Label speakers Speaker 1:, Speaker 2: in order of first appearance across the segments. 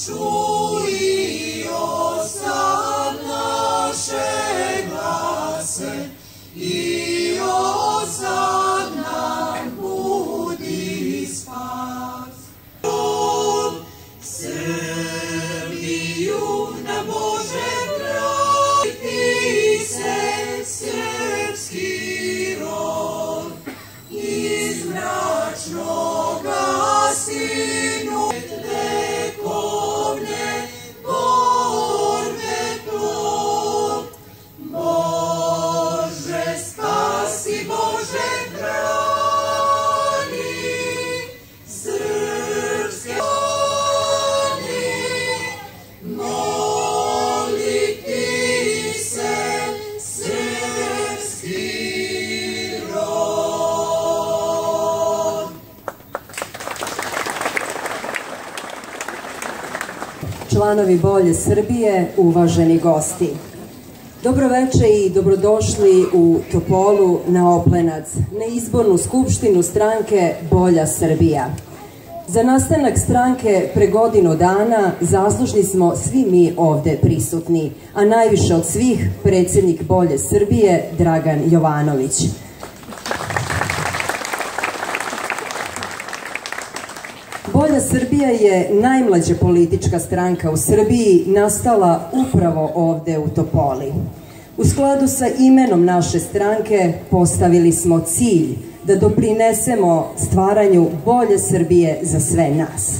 Speaker 1: Čuj sad naše glase i sad nam budi spas. Srbiju na Bože kraj, ti se srpski rod iz mračnoga sinu vekovne borbe plod. Bože spasi, Bože brani srpske oni, moliti se srpski rod.
Speaker 2: Članovi Bolje Srbije, uvaženi gosti. Dobroveče i dobrodošli u Topolu na Oplenac, na izbornu skupštinu stranke Bolja Srbija. Za nastanak stranke pre godinu dana zaslužni smo svi mi ovde prisutni, a najviše od svih predsjednik Bolje Srbije Dragan Jovanović. Bolja Srbija je najmlađa politička stranka u Srbiji, nastala upravo ovde u Topoli. U skladu sa imenom naše stranke postavili smo cilj da doprinesemo stvaranju bolje Srbije za sve nas.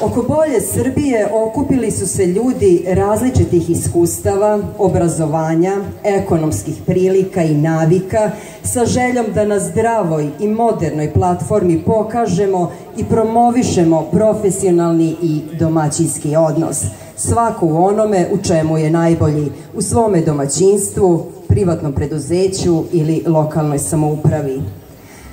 Speaker 2: Oko Bolje Srbije okupili su se ljudi različitih iskustava, obrazovanja, ekonomskih prilika i navika sa željom da na zdravoj i modernoj platformi pokažemo i promovišemo profesionalni i domaćinski odnos. Svako u onome u čemu je najbolji, u svome domaćinstvu, privatnom preduzeću ili lokalnoj samoupravi.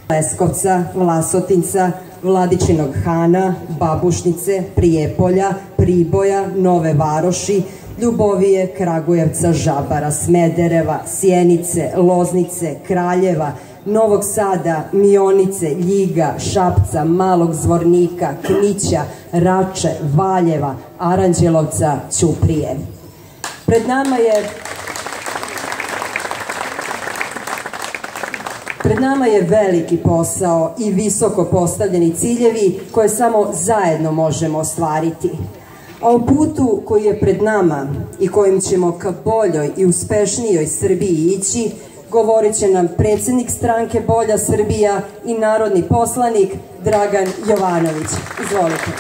Speaker 2: Leskovca, Vlasotinca, Vladičinog Hana, Babušnice, Prijepolja, Priboja, Nove Varoši, Ljubovije, Kragujevca, Žabara, Smedereva, Sjenice, Loznice, Kraljeva, Novog Sada, Mionice, Ljiga, Šapca, Malog Zvornika, Knića, Rače, Valjeva, Aranđelovca, Ćuprije. Pred nama je veliki posao i visoko postavljeni ciljevi koje samo zajedno možemo ostvariti. A o putu koji je pred nama i kojim ćemo ka boljoj i uspešnijoj Srbiji ići, govorit će nam predsjednik stranke Bolja Srbija i narodni poslanik Dragan Jovanović. Izvolite.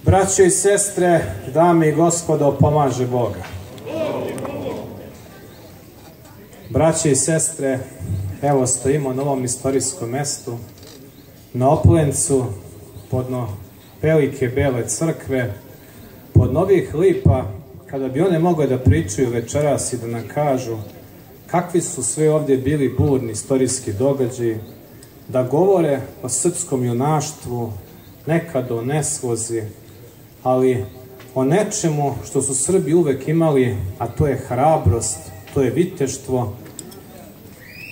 Speaker 3: Braćo i sestre, dame i gospodo, pomaže Boga. Braćo i sestre, evo stojimo na ovom istorijskom mestu, na Oplencu, podno velike bele crkve, pod novih lipa, kada bi one mogle da pričaju večeras i da nam kažu kakvi su sve ovdje bili burni istorijski događaji, da govore o srpskom junaštvu, nekad o neslozi, ali o nečemu što su Srbi uvek imali, a to je hrabrost, to je viteštvo.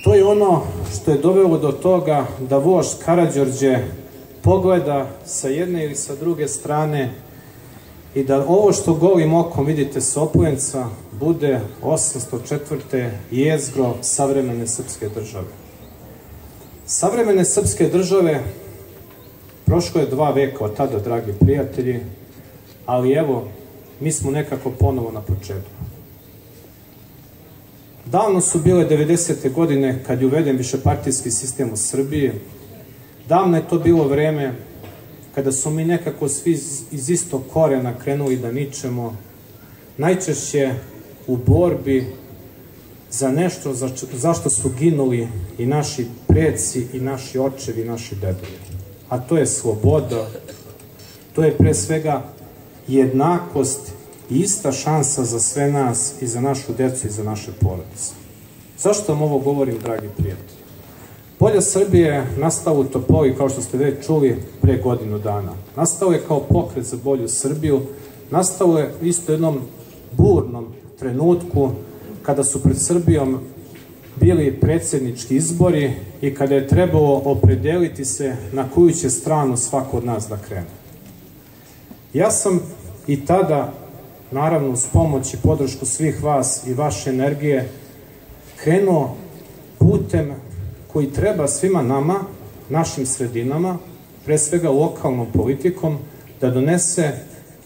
Speaker 3: To je ono što je dovelo do toga da vožd Karađorđe pogleda sa jedne ili sa druge strane i da ovo što golim okom vidite sa Oplenca bude 804. jezgro savremene srpske države. Savremene srpske države prošlo je 2 veka od tada, dragi prijatelji, ali evo, mi smo nekako ponovo na početku. Davno su bile 90. godine kad je uveden višepartijski sistem u Srbiji. Davno je to bilo vreme kada su mi nekako svi iz istog korena krenuli da ničemo, najčešće u borbi za nešto zašto su ginuli i naši preci i naši očevi i naši dedovi. A to je sloboda, to je pre svega jednakost i ista šansa za sve nas i za našu decu i za naše porodice. Zašto vam ovo govorim, dragi prijatelji? Bolja Srbije je nastao u Topoli, kao što ste već čuli, pre godinu dana. Nastao je kao pokret za bolju Srbiju, nastao je isto jednom burnom trenutku kada su pred Srbijom bili predsjednički izbori i kada je trebalo opredeliti se na koju će stranu svako od nas da krene. Ja sam i tada, naravno uz pomoć i podršku svih vas i vaše energije, krenuo putem koji treba svima nama, našim sredinama, pre svega lokalnom politikom, da donese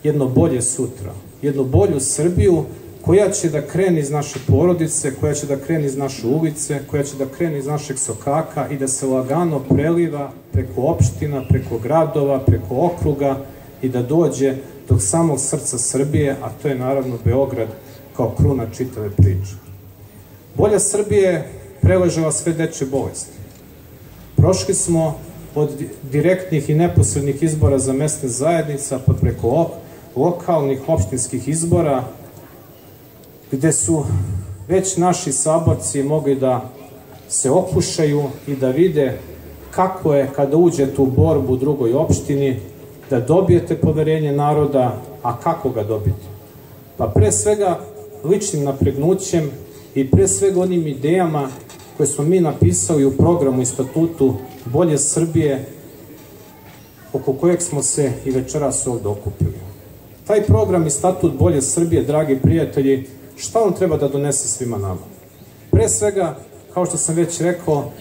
Speaker 3: jedno bolje sutra, jednu bolju Srbiju koja će da krene iz naše porodice, koja će da krene iz naše ulice, koja će da krene iz našeg sokaka i da se lagano preliva preko opština, preko gradova, preko okruga i da dođe do samog srca Srbije, a to je naravno Beograd kao kruna čitave priče. Bolja Srbije je preležala sve dečje bolesti. Prošli smo od direktnih i neposrednih izbora za mesne zajednica pa preko lokalnih opštinskih izbora, gde su već naši saborci mogli da se okušaju i da vide kako je kada uđete u borbu u drugoj opštini, da dobijete poverenje naroda, a kako ga dobiti? Pa pre svega ličnim napregnućem i pre svega onim idejama koje smo mi napisali u programu i statutu Bolje Srbije, oko kojeg smo se i večeras ovde okupili. Taj program i statut Bolje Srbije, dragi prijatelji, šta on treba da donese svima nama? Pre svega, kao što sam već rekao,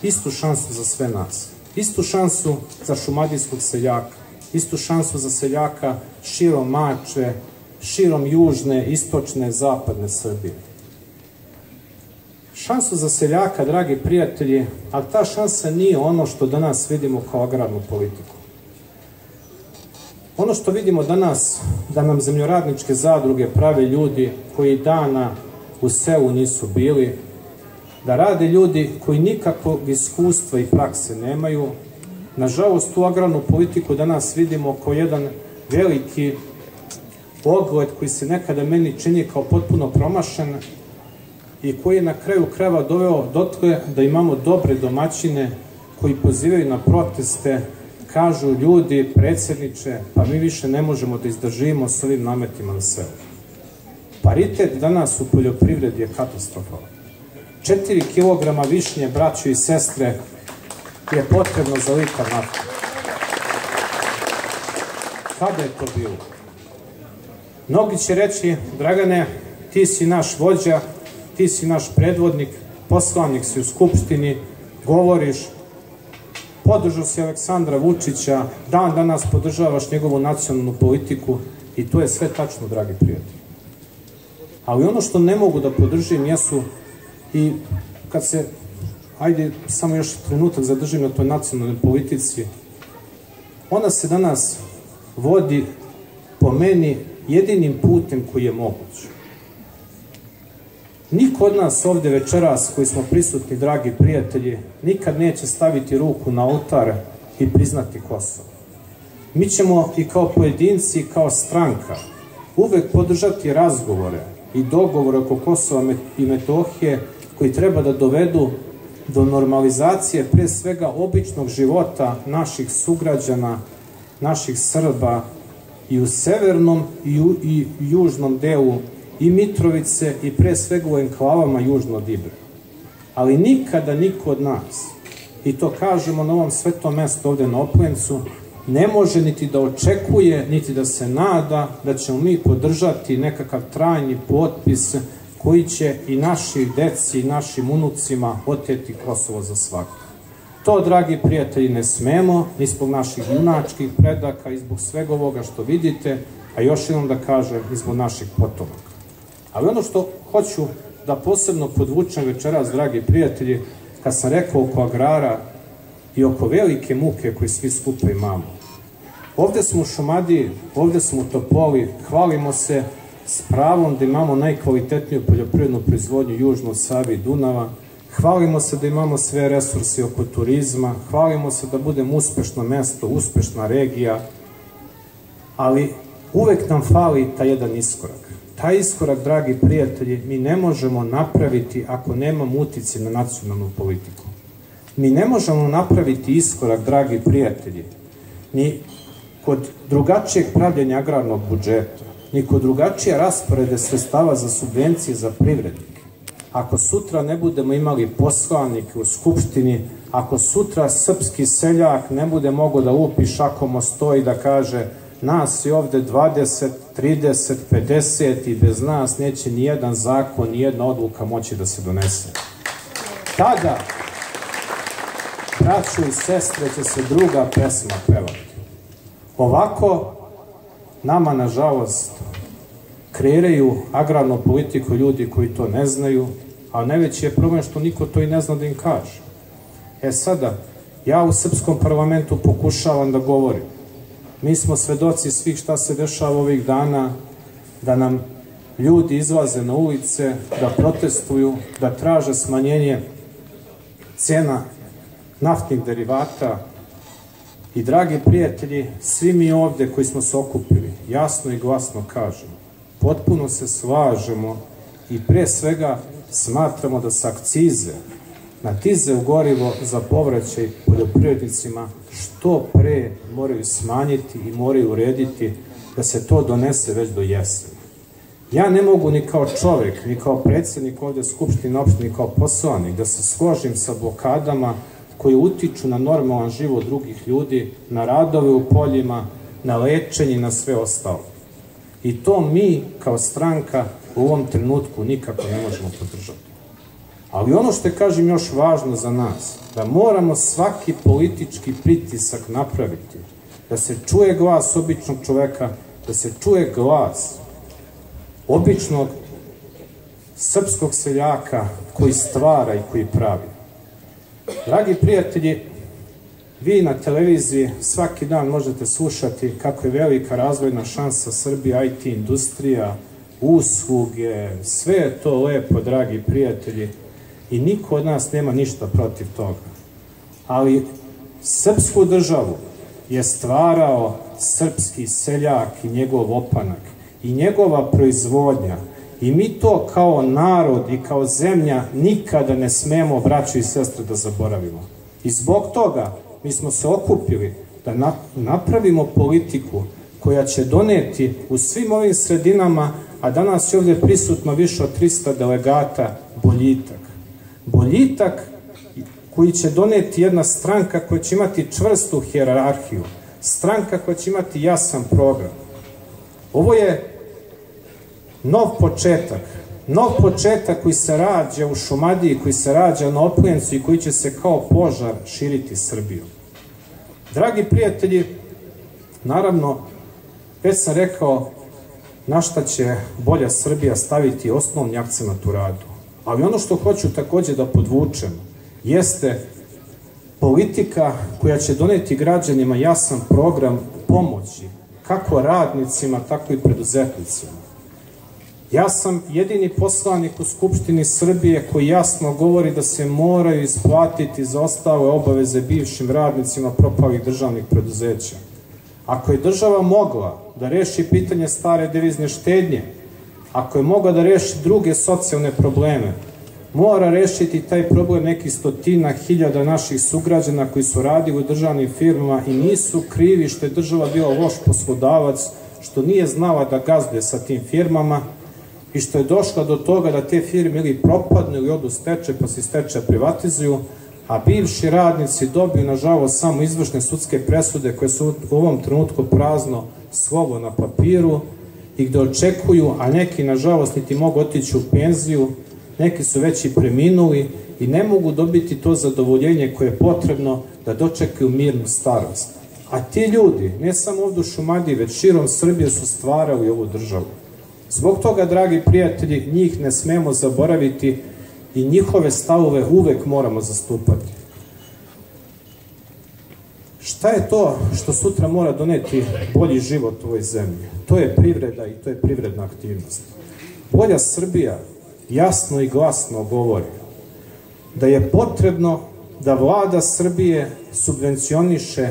Speaker 3: istu šansu za sve nas. Istu šansu za šumadijskog seljaka, istu šansu za seljaka širom Mačve, širom južne, istočne, zapadne Srbije. Šansu za seljaka, dragi prijatelji, ali ta šansa nije ono što danas vidimo kao agrarnu politiku. Ono što vidimo danas, da nam zemljoradničke zadruge prave ljudi koji dana u selu nisu bili, da rade ljudi koji nikakvog iskustva i prakse nemaju. Nažalost, tu agrarnu politiku danas vidimo kao jedan veliki pogled koji se nekada meni čini kao potpuno promašen i koji je na kraju krajeva doveo dotle da imamo dobre domaćine koji pozivaju na proteste, kažu ljudi, predsjedniče, pa mi više ne možemo da izdržimo s ovim nametima na selu. Paritet danas u poljoprivredi je katastrofalan. 4 kilograma višnje, braćo i sestre, je potrebno za litar nafte. Kada je to bilo? Mnogi će reći, Dragane, ti si naš vođa, ti si naš predvodnik, poslanik si u Skupštini, govoriš, podržao si Aleksandra Vučića, dan danas podržavaš njegovu nacionalnu politiku i to je sve tačno, dragi prijatelji. Ali ono što ne mogu da podržim jesu i kad se, ajde samo još trenutak zadržim na toj nacionalnoj politici, ona se danas vodi po meni jedinim putem koji je moguć. Niko od nas ovde večeras koji smo prisutni, dragi prijatelji, nikad neće staviti ruku na oltar i priznati Kosovo. Mi ćemo i kao pojedinci i kao stranka uvek podržati razgovore i dogovore oko Kosova i Metohije koji treba da dovedu do normalizacije pre svega običnog života naših sugrađana, naših Srba i u severnom i južnom delu i Mitrovice i pre svega u enklavama južno od Ibra. Ali nikada niko od nas, i to kažemo na ovom svetom mestu ovde na Oplencu, ne može niti da očekuje, niti da se nada da ćemo mi podržati nekakav trajni potpis koji će i naši deci i našim unucima oteti Kosovo za svako. To, dragi prijatelji, ne smemo, ni zbog naših junačkih predaka i zbog svega ovoga što vidite, a još jednom da kažem, i zbog naših potomaka. Ali ono što hoću da posebno podvučem večeras, dragi prijatelji, kad sam rekao oko agrara i oko velike muke koje svi skupa imamo. Ovde smo u Šumadiji, ovde smo u Topoli, hvalimo se s pravom da imamo najkvalitetniju poljoprivrednu proizvodnju južno od Save i Dunava, hvalimo se da imamo sve resurse oko turizma, hvalimo se da budemo uspešno mesto, uspešna regija, ali uvek nam fali taj jedan iskorak. Taj iskorak, dragi prijatelji, mi ne možemo napraviti ako nemamo utice na nacionalnu politiku. Mi ne možemo napraviti iskorak, dragi prijatelji, ni kod drugačijeg pravljenja agrarnog budžeta, ni kod drugačije rasporede sredstava za subvencije za privrednike. Ako sutra ne budemo imali poslanike u Skupštini, ako sutra srpski seljak ne bude mogao da lupi šakom o sto i da kaže nas je ovde 20, 30, 50 i bez nas neće ni jedan zakon, ni jedna odluka moći da se donese. Tada, braćo i sestre, će se druga pesma pevati. Ovako, nama, nažalost, kreiraju agrarnu politiku ljudi koji to ne znaju, a najveći je problem što niko to i ne zna da im kaže. Sada, ja u srpskom parlamentu pokušavam da govorim. Mi smo svedoci svih šta se dešava ovih dana, da nam ljudi izlaze na ulice, da protestuju, da traže smanjenje cena naftnih derivata. I, dragi prijatelji, svi mi ovde koji smo se okupili, jasno i glasno kažemo, potpuno se slažemo i pre svega smatramo da se akcize na dizel gorivo za povraćaj poljoprivrednicima što pre moraju smanjiti i moraju urediti da se to donese već do jeseni. Ja ne mogu ni kao čovek, ni kao predsjednik ovde Skupštine opštine, ni kao poslanik da se složim sa blokadama koje utiču na normalan život drugih ljudi, na radove u poljima, na lečenje i na sve ostalo. I to mi kao stranka u ovom trenutku nikako ne možemo podržati. Ali ono što je, kažem, još važno za nas, da moramo svaki politički pritisak napraviti, da se čuje glas običnog čoveka, da se čuje glas običnog srpskog seljaka koji stvara i koji pravi. Dragi prijatelji, vi na televiziji svaki dan možete slušati kako je velika razvojna šansa Srbije, IT industrija, usluge, sve je to lepo, dragi prijatelji, i niko od nas nema ništa protiv toga. Ali srpsku državu je stvarao srpski seljak i njegov opanak i njegova proizvodnja. I mi to kao narod i kao zemlja nikada ne smemo, braćo i sestre, da zaboravimo. I zbog toga mi smo se okupili da napravimo politiku koja će doneti u svim ovim sredinama, a danas je ovdje prisutno više od 300 delegata, boljitak. Boljitak koji će doneti jedna stranka koja će imati čvrstu hijerarhiju, stranka koja će imati jasan program. Ovo je nov početak koji se rađa u Šumadiji, koji se rađa na Oplencu i koji će se kao požar širiti Srbijom. Dragi prijatelji, naravno, već sam rekao na šta će bolja Srbija staviti osnovni akcenat u radu. Ali ono što hoću takođe da podvučem jeste politika koja će doneti građanima jasan program pomoći, kako radnicima, tako i preduzetnicima. Ja sam jedini poslanik u Skupštini Srbije koji jasno govori da se moraju isplatiti zaostale obaveze bivšim radnicima propalih državnih preduzeća. Ako je država mogla da reši pitanje stare devizne štednje, ako je mogla da reši druge socijalne probleme, mora rešiti taj problem nekih stotina hiljada naših sugrađana koji su radili u državnim firmama i nisu krivi što je država bila loš poslodavac, što nije znala da gazduje sa tim firmama i što je došla do toga da te firme ili propadnu ili odu stečaj pa se stečaj privatizuju, a bivši radnici dobiju, nažalost, samo izvršne sudske presude koje su u ovom trenutku prazno slovo na papiru i gde očekuju, a neki, nažalost, niti mogu otići u penziju, neki su već i preminuli i ne mogu dobiti to zadovoljenje koje je potrebno da dočekaju mirnu starost. A ti ljudi, ne samo ovdje u Šumadiji, već širom Srbije su stvarali ovu državu. Zbog toga, dragi prijatelji, njih ne smemo zaboraviti i njihove stavove uvek moramo zastupati. Šta je to što sutra mora doneti bolji život u ovoj zemlji? To je privreda i to je privredna aktivnost. Bolja Srbija jasno i glasno govori da je potrebno da vlada Srbije subvencioniše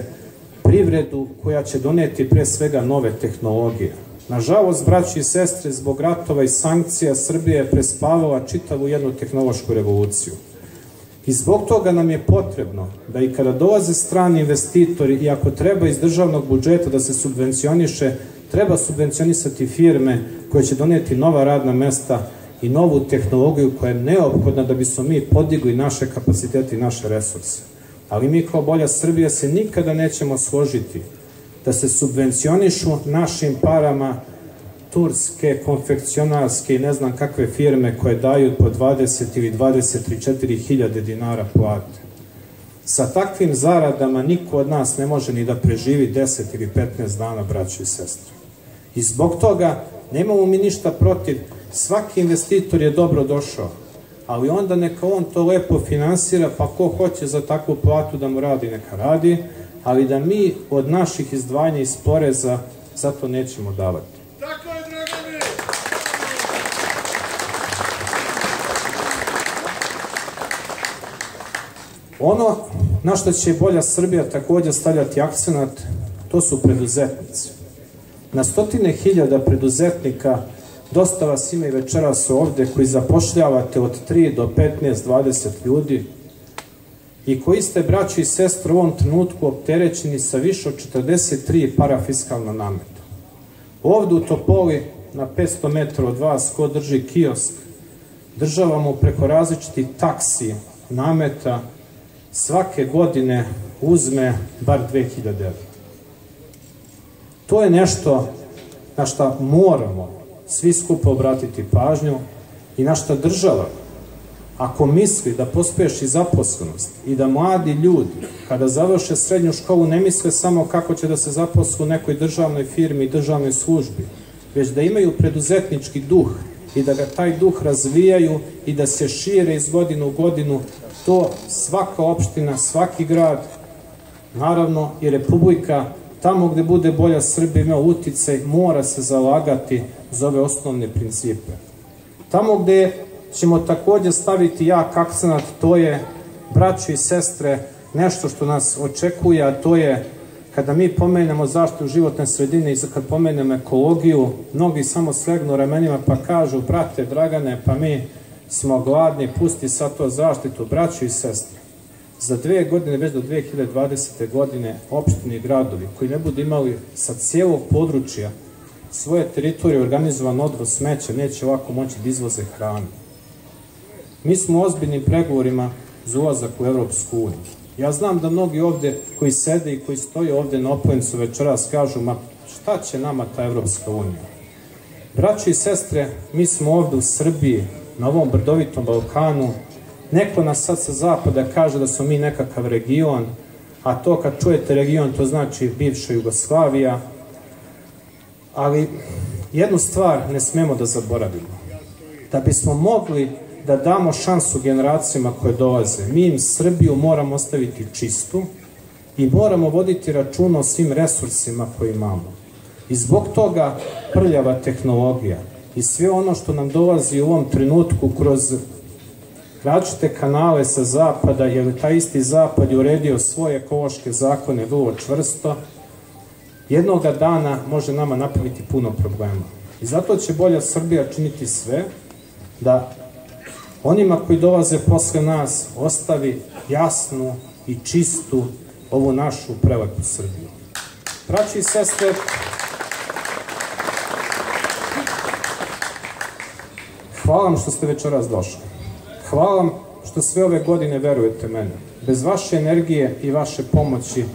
Speaker 3: privredu koja će doneti pre svega nove tehnologije. Nažalost, braći i sestre, zbog ratova i sankcija Srbija je prespavala čitavu jednu tehnološku revoluciju. I zbog toga nam je potrebno da i kada dolaze strani investitori i ako treba iz državnog budžeta da se subvencioniše, treba subvencionisati firme koje će doneti nova radna mesta i novu tehnologiju koja je neophodna da bismo mi podigli naše kapacitete i naše resurse. Ali mi kao Bolja Srbija se nikada nećemo složiti da se subvencionišu našim parama turske, konfekcionarske i ne znam kakve firme koje daju po 20 ili 24 hiljade dinara plate. Sa takvim zaradama niko od nas ne može ni da preživi 10 ili 15 dana, braći i sestre. I zbog toga nemamo mi ništa protiv, svaki investitor je dobro došao, ali onda neka on to lepo finansira, pa ko hoće za takvu platu da mu radi, neka radi, ali da mi od naših izdvajanja iz poreza za to nećemo davati.
Speaker 4: Tako je, Dragane!
Speaker 3: Ono na što će Bolja Srbija također stavljati akcenat, to su preduzetnici. Na stotine hiljada preduzetnika, dosta vas ima i večeras ovde, koji zapošljavate od 3 do 15, 20 ljudi i koji ste, braći i sestre, u ovom trenutku opterećeni sa više od 43 parafiskalna nameta. Ovde u Topoli, na 500 metara od vas, ko drži kiosk, država mu preko različitih taksi, nameta, svake godine uzme bar 2000 evra. To je nešto na šta moramo svi skupo obratiti pažnju i na šta država, ako misli da pospeši zaposlenost i da mladi ljudi, kada završe srednju školu, ne misle samo kako će da se zaposle u nekoj državnoj firmi i državnoj službi, već da imaju preduzetnički duh i da ga taj duh razvijaju i da se šire iz godine u godinu, to svaka opština, svaki grad, naravno i Republika, tamo gde bude Bolja Srbija imao uticaj, mora se zalagati za ove osnovne principe. Tamo gde ćemo također staviti jak akcenat, to je, braćo i sestre, nešto što nas očekuje, a to je kada mi pomenemo zaštitu životne sredine i kad pomenemo ekologiju, mnogi samo slegnu ramenima pa kažu, brate Dragane, pa mi smo gladni, pusti sad to zaštitu, braćo i sestre. Za 2 godine, već do 2020. godine, opštine i gradovi koji ne budu imali sa cijelog područja svoje teritorije organizovan odvoz smeća, neće ovako moći da izvoze hranu. Mi smo u ozbiljnim pregovorima za ulazak u Evropsku uniju. Ja znam da mnogi ovde koji sede i koji stoje ovde na Oplencu večeras kažu, ma šta će nama ta Evropska unija? Braći i sestre, mi smo ovde u Srbiji, na ovom brdovitom Balkanu. Neko nas sad sa zapada kaže da smo mi nekakav region, a to kad čujete region, to znači bivša Jugoslavija. Ali jednu stvar ne smemo da zaboravimo. Da bismo mogli da damo šansu generacijama koje dolaze, mi im Srbiju moramo ostaviti čistu i moramo voditi računa o svim resursima koje imamo. I zbog toga prljava tehnologija i sve ono što nam dolazi u ovom trenutku kroz različite kanale sa zapada, jer taj isti zapad je uredio svoje ekološke zakone vrlo čvrsto, jednoga dana može nama napraviti puno problema. I zato će Bolja Srbija činiti sve da onima koji dolaze posle nas ostavi jasnu i čistu ovu našu prelepu Srbiju. Braći i sestre, hvala vam što ste večeras došli. Hvala vam što sve ove godine verujete mene. Bez vaše energije i vaše pomoći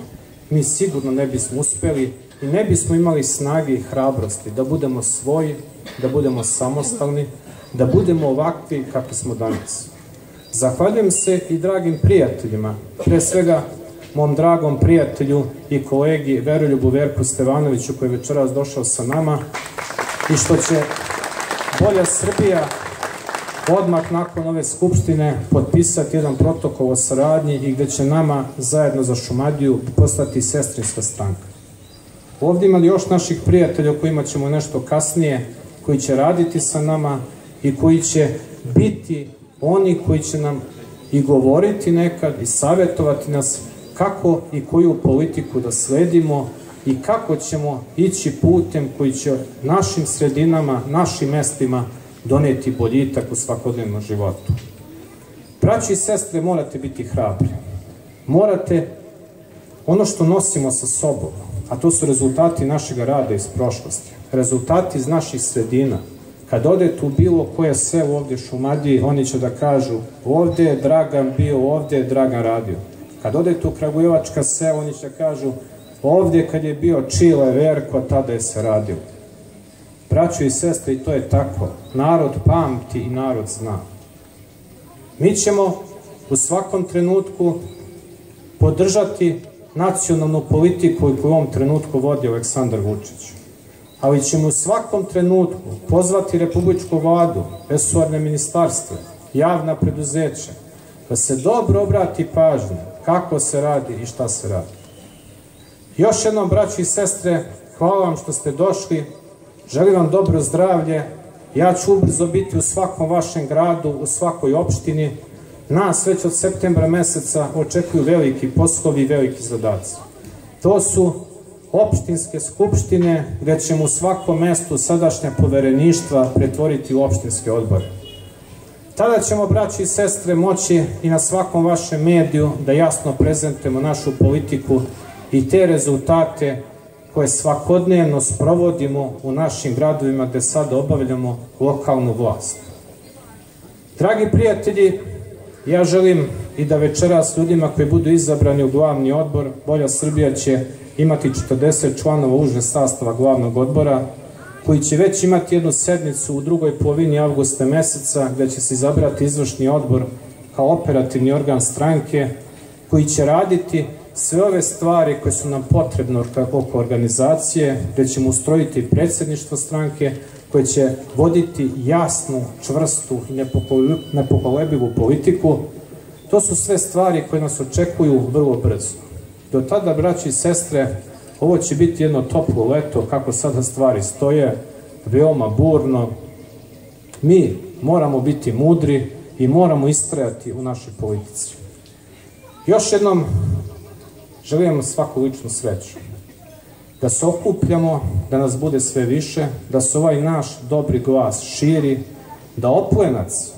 Speaker 3: mi sigurno ne bismo uspeli i ne bismo imali snage i hrabrosti da budemo svoji, da budemo samostalni, da budemo ovakvi kakvi smo danas. Zahvaljujem se i dragim prijateljima, pre svega mom dragom prijatelju i kolegi Veroljubu Verku Stevanoviću koji je večeras došao sa nama i što će Bolja Srbija odmah nakon ove skupštine potpisati jedan protokol o saradnji i gde će nama zajedno za Šumadiju postati sestrinska stranka. Ovdje imali još naših prijatelja o kojima ćemo nešto kasnije, koji će raditi sa nama i koji će biti oni koji će nam i govoriti nekad i savjetovati nas kako i koju politiku da sledimo i kako ćemo ići putem koji će našim sredinama, našim mestima doneti boljitak u svakodnevnom životu. Braći i sestre, morate biti hrabri. Morate ono što nosimo sa sobom, a to su rezultati našeg rada iz prošlosti, rezultati iz naših sredina. Kad odete u bilo koje selo ovdje u Šumadiji, oni će da kažu ovdje je Dragan bio, ovdje je Dragan radio. Kad odete u Kragujevačka sela, oni će da kažu ovdje kad je bio Čile Verko, tada je se radilo. Braćo i sestre, i to je tako. Narod pamti i narod zna. Mi ćemo u svakom trenutku podržati nacionalnu politiku koju u ovom trenutku vodi Aleksandar Vučić. Ali ćemo u svakom trenutku pozvati Republičku vladu, resorne ministarstva, javna preduzeća, da se dobro obrati pažnja kako se radi i šta se radi. Još jednom, braći i sestre, hvala vam što ste došli, želim vam dobro zdravlje, ja ću ubrzo biti u svakom vašem gradu, u svakoj opštini. Nas već od septembra meseca očekuju veliki poslovi i veliki zadaci. To su opštinske skupštine gde ćemo u svakom mestu sadašnja povereništva pretvoriti u opštinske odbore. Tada ćemo, braći i sestre, moći i na svakom vašem mediju da jasno prezentujemo našu politiku i te rezultate koje svakodnevno sprovodimo u našim gradovima gde sada obavljamo lokalnu vlast. Dragi prijatelji, ja želim i da večeras ljudima koji budu izabrani u glavni odbor, Bolja Srbija će imati 40 članova užeg sastava glavnog odbora, koji će već imati jednu sednicu u drugoj polovini avgusta meseca, gde će se izabrati izvršni odbor kao operativni organ stranke, koji će raditi sve ove stvari koje su nam potrebne oko organizacije, gde ćemo ustrojiti predsjedništvo stranke, koje će voditi jasnu, čvrstu i nepokolebivu politiku. To su sve stvari koje nas očekuju vrlo brzo. Do tada, braći i sestre, ovo će biti jedno toplo leto, kako sada stvari stoje, veoma burno. Mi moramo biti mudri i moramo istrajati u našoj politici. Još jednom želim vam svaku ličnu sreću. Da se okupljamo, da nas bude sve više, da se ovaj naš dobri glas širi, da Oplenac,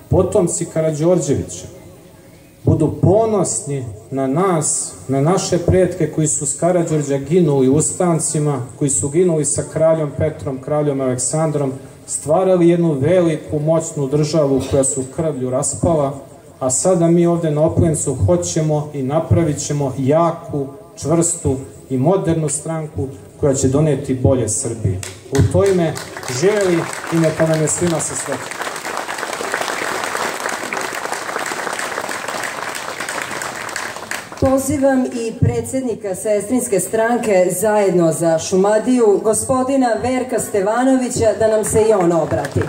Speaker 3: potomci Karađorđevića, budu ponosni na nas, na naše pretke koji su s Karađorđa ginuli ustancima, koji su ginuli sa kraljom Petrom, kraljom Aleksandrom, stvarali jednu veliku, moćnu državu koja se u krvlju raspala, a sada mi ovde na Oplencu hoćemo i napravit ćemo jaku, čvrstu i modernu stranku koja će doneti bolje Srbiji. U to ime živeli i neka nam je svima sa srećom.
Speaker 2: Pozivam i predsjednika sestrinske stranke Zajedno za Šumadiju, gospodina Verka Stevanovića, da nam se i on obrati.